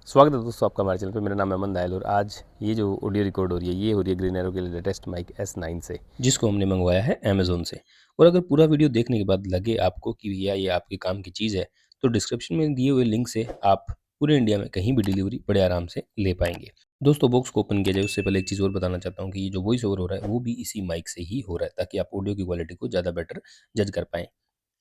स्वागत है दोस्तों आपका हमारे चैनल पे। मेरा नाम है अमन दायल और आज ये जो ऑडियो रिकॉर्ड हो रही है ये हो रही है ग्रीन एरो के लेटेस्ट माइक S9 से, जिसको हमने मंगवाया है अमेज़ोन से। और अगर पूरा वीडियो देखने के बाद लगे आपको कि भैया ये आपके काम की चीज़ है, तो डिस्क्रिप्शन में दिए हुए लिंक से आप पूरे इंडिया में कहीं भी डिलीवरी बड़े आराम से ले पाएंगे। दोस्तों बॉक्स को ओपन किया जाए उससे पहले एक चीज़ और बताना चाहता हूँ कि ये जो वॉइस ओवर हो रहा है वो भी इसी माइक से ही हो रहा है, ताकि आप ऑडियो की क्वालिटी को ज़्यादा बेटर जज कर पाएँ।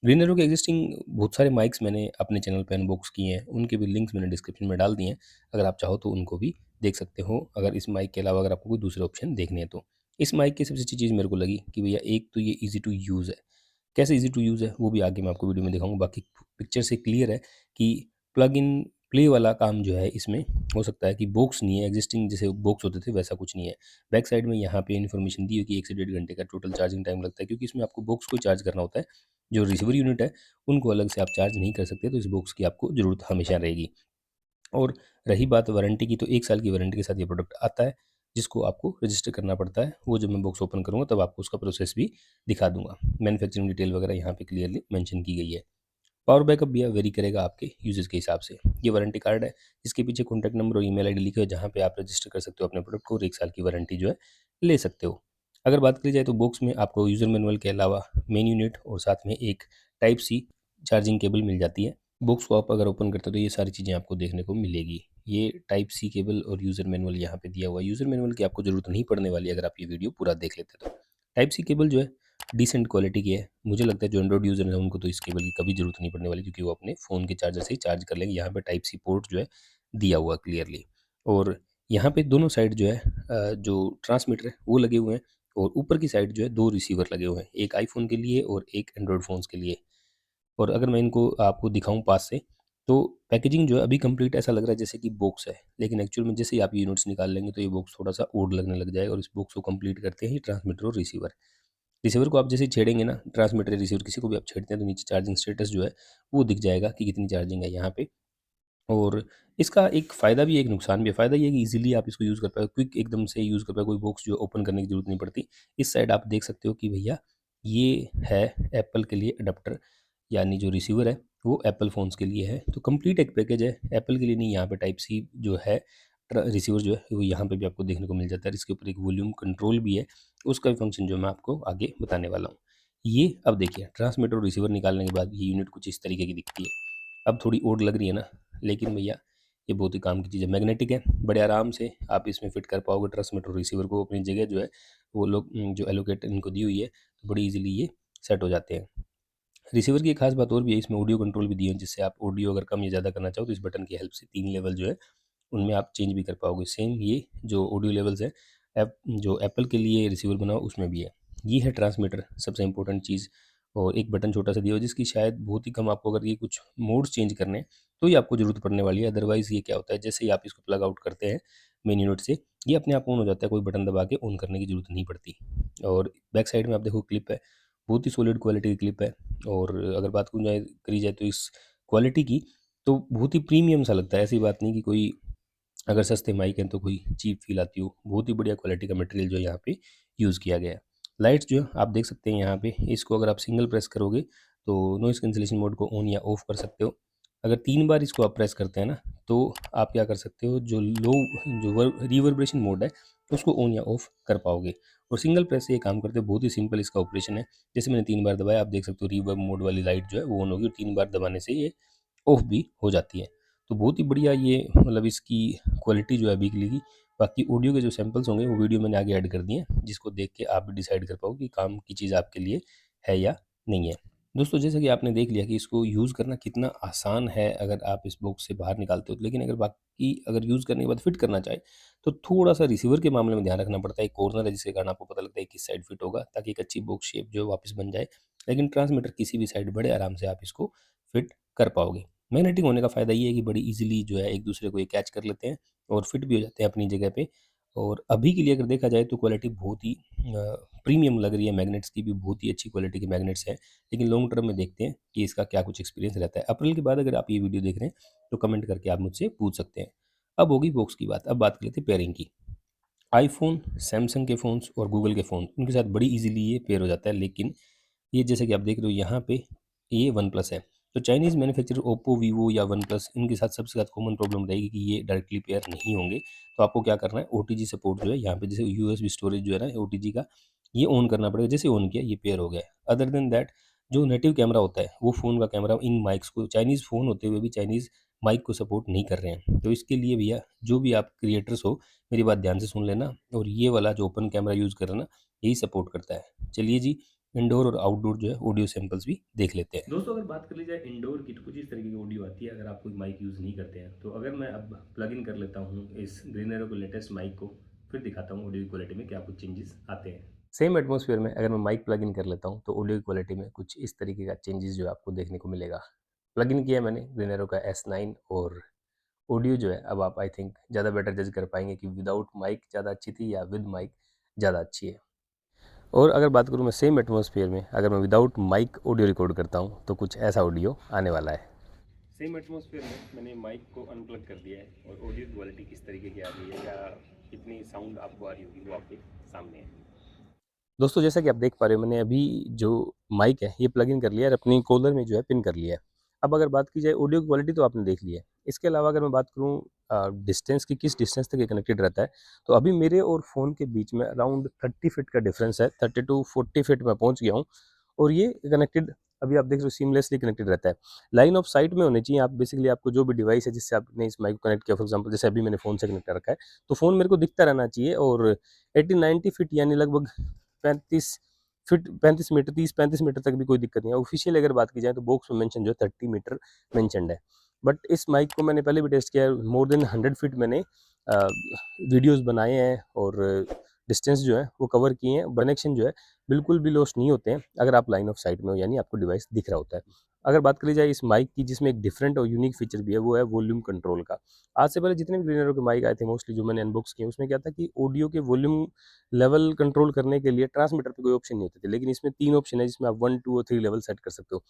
ग्रीनरो के एग्जिस्टिंग बहुत सारे माइक्स मैंने अपने चैनल पे अनबॉक्स किए हैं, उनके भी लिंक्स मैंने डिस्क्रिप्शन में डाल दिए हैं। अगर आप चाहो तो उनको भी देख सकते हो, अगर इस माइक के अलावा अगर आपको कोई दूसरे ऑप्शन देखने हैं तो। इस माइक की सबसे अच्छी चीज़ मेरे को लगी कि भैया एक तो ये ईज़ी टू यूज़ है। कैसे ईज़ी टू यूज़ है वो भी आगे मैं आपको वीडियो में दिखाऊँगा। बाकी पिक्चर से क्लियर है कि प्लग इन प्ले वाला काम जो है इसमें हो सकता है कि बॉक्स नहीं है, एग्जिस्टिंग जैसे बॉक्स होते थे वैसा कुछ नहीं है। बैक साइड में यहाँ पे इन्फॉर्मेशन दी है कि 1 से 1.5 घंटे का टोटल चार्जिंग टाइम लगता है, क्योंकि इसमें आपको बॉक्स को चार्ज करना होता है। जो रिसीवर यूनिट है उनको अलग से आप चार्ज नहीं कर सकते, तो इस बॉक्स की आपको ज़रूरत हमेशा रहेगी। और रही बात वारंटी की, तो 1 साल की वारंटी के साथ ये प्रोडक्ट आता है, जिसको आपको रजिस्टर करना पड़ता है। वो जब मैं बॉक्स ओपन करूँगा तब आपको उसका प्रोसेस भी दिखा दूँगा। मैन्युफैक्चरिंग डिटेल वगैरह यहाँ पे क्लियरली मेंशन की गई है। पावर बैकअप भी वेरी करेगा आपके यूजेस के हिसाब से। ये वारंटी कार्ड है, जिसके पीछे कॉन्टैक्ट नंबर और ईमेल आईडी लिखे हुए है, जहाँ पे आप रजिस्टर कर सकते हो अपने प्रोडक्ट को और 1 साल की वारंटी जो है ले सकते हो। अगर बात करी जाए तो बॉक्स में आपको यूज़र मैनुअल के अलावा मेन यूनिट और साथ में एक टाइप सी चार्जिंग केबल मिल जाती है। बॉक्स को आप अगर ओपन करते हो तो ये सारी चीज़ें आपको देखने को मिलेगी। ये टाइप सी केबल और यूज़र मैनुअल यहाँ पे दिया हुआ है। यूज़र मैनुअल की आपको ज़रूरत नहीं पड़ने वाली है अगर आप ये वीडियो पूरा देख लेते तो। टाइप सी केबल जो है डिसेंट क्वालिटी की है। मुझे लगता है जो एंड्रॉइड यूज़र हैं उनको तो इस केबल की कभी ज़रूरत नहीं पड़ने वाली, क्योंकि वो अपने फ़ोन के चार्जर से ही चार्ज कर लेंगे। यहाँ पे टाइप सी पोर्ट जो है दिया हुआ क्लियरली। और यहाँ पे दोनों साइड जो है जो ट्रांसमीटर है वो लगे हुए हैं, और ऊपर की साइड जो है 2 रिसीवर लगे हुए हैं, एक आईफ़ोन के लिए और एक एंड्रॉइड फ़ोन्स के लिए। और अगर मैं इनको आपको दिखाऊँ पास से, तो पैकेजिंग जो है अभी कंप्लीट ऐसा लग रहा है जैसे कि बॉक्स है, लेकिन एक्चुअल में जैसे ही आप ये यूनिट्स निकाल लेंगे तो ये बॉक्स थोड़ा-सा ऑड लगने लग जाएगा, और इस बॉक्स को कंप्लीट करते हैं ट्रांसमीटर और रिसीवर। रिसीवर को आप जैसे ही छेड़ेंगे ना, ट्रांसमीटर या रिसीवर किसी को भी आप छेड़ते हैं तो नीचे चार्जिंग स्टेटस जो है वो दिख जाएगा कि कितनी चार्जिंग है यहाँ पे। और इसका एक फ़ायदा भी है, एक नुकसान भी है। फ़ायदा ये है कि ईज़िली आप इसको यूज़ कर पाओगे, क्विक एकदम से यूज़ कर पाओगे, कोई बॉक्स जो ओपन करने की ज़रूरत नहीं पड़ती। इस साइड आप देख सकते हो कि भैया ये है एप्पल के लिए अडैप्टर, यानी जो रिसीवर है वो एप्पल फ़ोन्स के लिए है। तो कंप्लीट एक पैकेज है, एप्पल के लिए नहीं। यहाँ पे टाइप सी जो है रिसीवर जो है वो यहाँ पे भी आपको देखने को मिल जाता है। इसके ऊपर एक वॉल्यूम कंट्रोल भी है, उसका भी फंक्शन जो मैं आपको आगे बताने वाला हूँ। ये अब देखिए ट्रांसमीटर और रिसीवर निकालने के बाद ये यूनिट कुछ इस तरीके की दिखती है। अब थोड़ी ओड लग रही है ना, लेकिन भैया ये बहुत ही काम की चीज़ है। मैग्नेटिक है, बड़े आराम से आप इसमें फिट कर पाओगे ट्रांसमीटर और रिसीवर को अपनी जगह जो है वो लोग जो एलोकेट इनको दी हुई है, तो बड़ी ईज़िली ये सेट हो जाते हैं। रिसीवर की एक खास बात और भी है, इसमें ऑडियो कंट्रोल भी दिए हैं, जिससे आप ऑडियो अगर कम या ज़्यादा करना चाहो तो इस बटन की हेल्प से 3 लेवल जो है उनमें आप चेंज भी कर पाओगे। सेम ये जो ऑडियो लेवल्स है जो एप्पल के लिए रिसीवर बना हो उसमें भी है। ये है ट्रांसमीटर सबसे इम्पोर्टेंट चीज़, और एक बटन छोटा सा दिया हुआ है जिसकी शायद बहुत ही कम आपको अगर ये कुछ मोड्स चेंज करने हैं तो ये आपको ज़रूरत पड़ने वाली है। अदरवाइज़ ये क्या होता है, जैसे ही आप इसको प्लग आउट करते हैं मेन यूनिट से, ये अपने आप ऑन हो जाता है, कोई बटन दबा के ऑन करने की ज़रूरत नहीं पड़ती। और बैक साइड में आप देखो क्लिप है, बहुत ही सॉलिड क्वालिटी की क्लिप है। और अगर बात करी जाए तो इस क्वालिटी की, तो बहुत ही प्रीमियम सा लगता है। ऐसी बात नहीं कि कोई अगर सस्ते माइक हैं तो कोई चीप फ़ील आती हो। बहुत ही बढ़िया क्वालिटी का मटेरियल जो है यहाँ पे यूज़ किया गया है। लाइट्स जो है आप देख सकते हैं यहाँ पे, इसको अगर आप सिंगल प्रेस करोगे तो नॉइज़ कैंसलेशन मोड को ऑन या ऑफ़ कर सकते हो। अगर 3 बार इसको आप प्रेस करते हैं ना, तो आप क्या कर सकते हो, जो लो जो वर रिवर्बरेशन मोड है उसको ऑन या ऑफ़ कर पाओगे। और सिंगल प्रेस से ये काम करते हैं, बहुत ही सिंपल इसका ऑपरेशन है। जैसे मैंने 3 बार दबाया, आप देख सकते हो रिवर्ब मोड वाली लाइट जो है वो ऑन होगी, और 3 बार दबाने से ये ऑफ भी हो जाती है। तो बहुत ही बढ़िया ये मतलब इसकी क्वालिटी जो है बिजली की। बाकी ऑडियो के जो सैंपल्स होंगे वो वीडियो मैंने आगे ऐड कर दिए हैं, जिसको देख के आप भी डिसाइड कर पाओ कि काम की चीज़ आपके लिए है या नहीं है। दोस्तों जैसा कि आपने देख लिया कि इसको यूज़ करना कितना आसान है अगर आप इस बॉक्स से बाहर निकालते हो, लेकिन अगर बाकी अगर यूज़ करने के बाद फिट करना चाहे तो थोड़ा-सा रिसीवर के मामले में ध्यान रखना पड़ता है। एक कॉर्नर है जिसके कारण आपको पता लगता है किस साइड फिट होगा, ताकि एक अच्छी बॉक्स शेप जो है वापस बन जाए। लेकिन ट्रांसमीटर किसी भी साइड बड़े आराम से आप इसको फिट कर पाओगे। मैग्नेटिक होने का फ़ायदा ये है कि बड़ी ईज़िली जो है एक दूसरे को ये कैच कर लेते हैं और फिट भी हो जाते हैं अपनी जगह पे। और अभी के लिए अगर देखा जाए तो क्वालिटी बहुत ही प्रीमियम लग रही है। मैग्नेट्स की भी बहुत ही अच्छी क्वालिटी के मैग्नेट्स हैं, लेकिन लॉन्ग टर्म में देखते हैं कि इसका क्या कुछ एक्सपीरियंस रहता है। अप्रैल के बाद अगर आप ये वीडियो देख रहे हैं तो कमेंट करके आप मुझसे पूछ सकते हैं। अब होगी बॉक्स की बात, अब बात कर लेते हैं पेयरिंग की। आईफ़ोन, सैमसंग के फ़ोन्स और गूगल के फ़ोन, उनके साथ बड़ी ईज़िली ये पेयर हो जाता है। लेकिन ये जैसे कि आप देख रहे हो यहाँ पे ये वन प्लस है। तो चाइनीज़ मैन्युफैक्चरर ओप्पो, वीवो या वन प्लस, इनके साथ सबसे ज़्यादा कॉमन प्रॉब्लम रहेगी कि ये डायरेक्टली पेयर नहीं होंगे। तो आपको क्या करना है, ओटीजी सपोर्ट जो है यहाँ पे, जैसे यूएसबी स्टोरेज जो है ना ओटीजी का, ये ऑन करना पड़ेगा। जैसे ऑन किया ये पेयर हो गया। अदर देन दैट जो नेटिव कैमरा होता है वो फ़ोन का कैमरा, इन माइक्स को, चाइनीज़ फ़ोन होते हुए भी चाइनीज़ माइक को सपोर्ट नहीं कर रहे हैं। तो इसके लिए भैया जो भी आप क्रिएटर्स हो, मेरी बात ध्यान से सुन लेना, और ये वाला जो ओपन कैमरा यूज़ कर रहे ना, यही सपोर्ट करता है। चलिए जी, इंडोर और आउटडोर जो है ऑडियो सैंपल्स भी देख लेते हैं। दोस्तों अगर बात कर ली जाए इंडोर की, तो कुछ इस तरीके की ऑडियो आती है अगर आप कोई माइक यूज़ नहीं करते हैं। तो अगर मैं अब प्लग इन कर लेता हूँ इस ग्रीन एरो के लेटेस्ट माइक को, फिर दिखाता हूँ ऑडियो क्वालिटी में क्या कुछ चेंजेस आते हैं। सेम एटमॉस्फेयर में अगर मैं माइक प्लग इन कर लेता हूँ तो ऑडियो क्वालिटी में कुछ इस तरीके का चेंजेस जो है आपको देखने को मिलेगा। प्लग इन किया है मैंने ग्रीन एरो का S9, और ऑडियो जो है अब आप आई थिंक ज़्यादा बेटर जज कर पाएंगे कि विदाउट माइक ज़्यादा अच्छी थी या विद माइक ज़्यादा अच्छी है। और अगर बात करूँ मैं सेम एटमॉस्फेयर में, अगर मैं विदाउट माइक ऑडियो रिकॉर्ड करता हूँ तो कुछ ऐसा ऑडियो आने वाला है। सेम एटमॉस्फेयर में मैंने माइक को अनप्लग कर दिया है, और ऑडियो क्वालिटी किस तरीके की आ रही है या कितनी साउंड आपको आ रही होगी वो आपके सामने है। दोस्तों जैसा कि आप देख पा रहे हो, मैंने अभी जो माइक है ये प्लग इन कर लिया है और अपनी कॉलर में जो है पिन कर लिया है। अब अगर बात की जाए ऑडियो क्वालिटी, तो आपने देख ली है। इसके अलावा अगर मैं बात करूँ डिस्टेंस की, किस डिस्टेंस तक ये कनेक्टेड रहता है, तो अभी मेरे और फ़ोन के बीच में अराउंड 30 फीट का डिफरेंस है। 30 टू 40 फीट मैं पहुँच गया हूँ, और ये कनेक्टेड, अभी आप देख रहे हो, सीमलेसली कनेक्टेड रहता है। लाइन ऑफ साइट में होनी चाहिए। आप बेसिकली आपको जो भी डिवाइस है जिससे आपने इस माइक को कनेक्ट किया, फॉर एग्जांपल जैसे अभी मैंने फ़ोन से कनेक्ट कर रखा है, तो फ़ोन मेरे को दिखता रहना चाहिए। और 80-90 फीट यानी लगभग 35 फिट, 35 मीटर, 30-35 मीटर तक भी कोई दिक्कत नहीं है। ऑफिशियल अगर बात की जाए तो बॉक्स में मेंशन जो है 30 मीटर मेंशनड है। बट इस माइक को मैंने पहले भी टेस्ट किया है, मोर देन 100 फीट मैंने वीडियोस बनाए हैं, और डिस्टेंस जो है वो कवर किए हैं। कनेक्शन जो है बिल्कुल भी लॉस नहीं होते हैं अगर आप लाइन ऑफ साइट में हो, यानी आपको डिवाइस दिख रहा होता है। अगर बात करी जाए इस माइक की, जिसमें एक डिफरेंट और यूनिक फीचर भी है, वो है वॉल्यूम कंट्रोल का। आज से पहले जितने भी ग्रीनरो के माइक आए थे मोस्टली, जो मैंने अनबॉक्स किए, उसमें क्या था कि ऑडियो के वॉल्यूम लेवल कंट्रोल करने के लिए ट्रांसमीटर पे कोई ऑप्शन नहीं होते थे, लेकिन इसमें 3 ऑप्शन है जिसमें आप 1, 2 और 3 लेवल सेट कर सकते हो।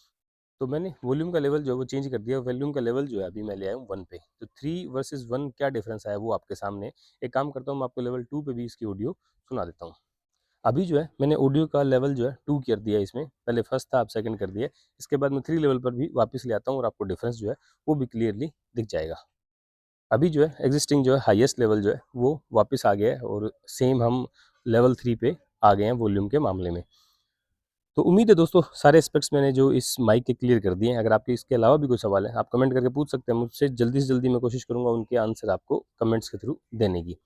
तो मैंने वॉल्यूम का लेवल जो है वो चेंज कर दिया, वॉल्यूम का लेवल जो है अभी मैं ले आया हूँ 1 पे। तो 3 वर्सेस 1 क्या डिफरेंस आया वो आपके सामने है। एक काम करता हूँ, मैं आपको लेवल 2 पे भी इसकी ऑडियो सुना देता हूँ। अभी जो है मैंने ऑडियो का लेवल जो है 2 कर दिया है इसमें, पहले फर्स्ट था, अब सेकंड कर दिया है। इसके बाद मैं 3 लेवल पर भी वापस ले आता हूँ, और आपको डिफरेंस जो है वो भी क्लियरली दिख जाएगा। अभी जो है एग्जिस्टिंग जो है हाईएस्ट लेवल जो है वो वापस आ गया है, और सेम हम लेवल 3 पे आ गए हैं वॉल्यूम के मामले में। तो उम्मीद है दोस्तों सारे एस्पेक्ट्स मैंने जो इस माइक के क्लियर कर दिए हैं। अगर आपके इसके अलावा भी कोई सवाल है, आप कमेंट करके पूछ सकते हैं मुझसे। जल्दी से जल्दी मैं कोशिश करूँगा उनके आंसर आपको कमेंट्स के थ्रू देने की।